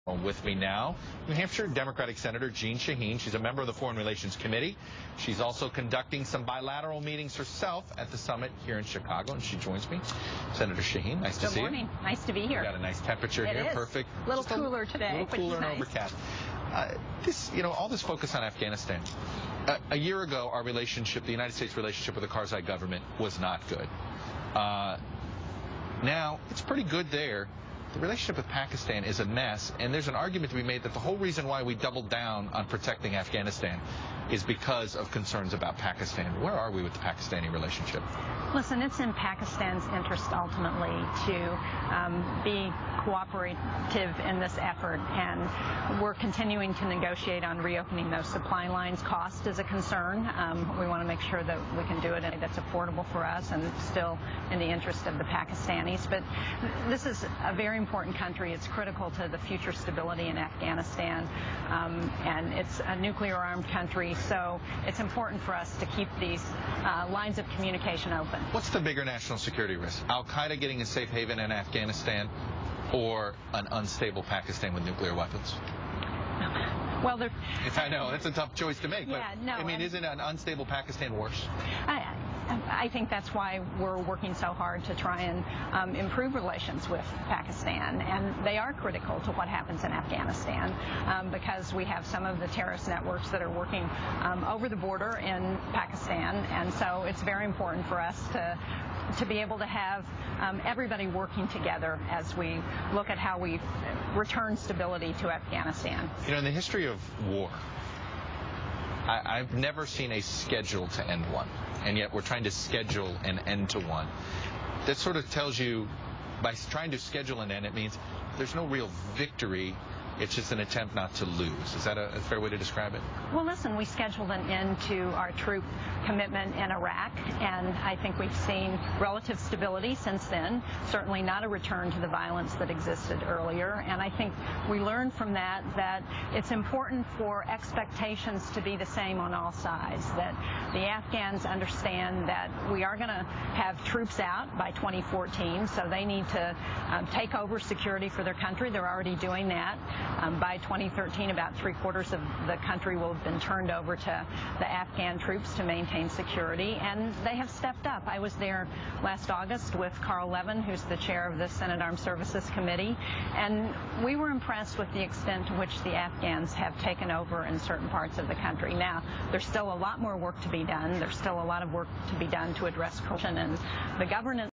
With me now, New Hampshire Democratic Senator Jean Shaheen. She's a member of the Foreign Relations Committee. She's also conducting some bilateral meetings herself at the summit here in Chicago, and she joins me. Senator Shaheen, nice to see you. Good morning. Nice to be here. We've got a nice temperature here. Perfect. A little cooler today. A little cooler and overcast. All this focus on Afghanistan. A year ago, our relationship, the United States relationship with the Karzai government, was not good. Now, it's pretty good there. The relationship with Pakistan is a mess, and there's an argument to be made that the whole reason why we doubled down on protecting Afghanistan is because of concerns about Pakistan. Where are we with the Pakistani relationship? Listen, it's in Pakistan's interest ultimately to be cooperative in this effort, and we're continuing to negotiate on reopening those supply lines. Cost is a concern. We want to make sure that we can do it in a way that's affordable for us and still in the interest of the Pakistanis. But this is a very important country. It's critical to the future stability in Afghanistan, and it's a nuclear-armed country, so it's important for us to keep these lines of communication open. What's the bigger national security risk? Al-Qaeda getting a safe haven in Afghanistan, or an unstable Pakistan with nuclear weapons? Well, I know, that's a tough choice to make, yeah, but no, I mean, isn't an unstable Pakistan worse? I think that's why we're working so hard to try and improve relations with Pakistan, and they are critical to what happens in Afghanistan because we have some of the terrorist networks that are working over the border in Pakistan, and so it's very important for us to be able to have everybody working together as we look at how we return stability to Afghanistan. You know, in the history of war, I've never seen a schedule to end one, and yet we're trying to schedule an end to one. That sort of tells you, by trying to schedule an end, it means there's no real victory. It's just an attempt not to lose. Is that a fair way to describe it? Well, listen, we scheduled an end to our troop commitment in Iraq, and I think we've seen relative stability since then, certainly not a return to the violence that existed earlier. And I think we learned from that it's important for expectations to be the same on all sides, that the Afghans understand that we are going to have troops out by 2014, so they need to take over security for their country. They're already doing that. By 2013, about 3/4 of the country will have been turned over to the Afghan troops to maintain security, and they have stepped up. I was there last August with Carl Levin, who's the chair of the Senate Armed Services Committee, and we were impressed with the extent to which the Afghans have taken over in certain parts of the country. Now, there's still a lot more work to be done. There's still a lot of work to be done to address corruption and the governance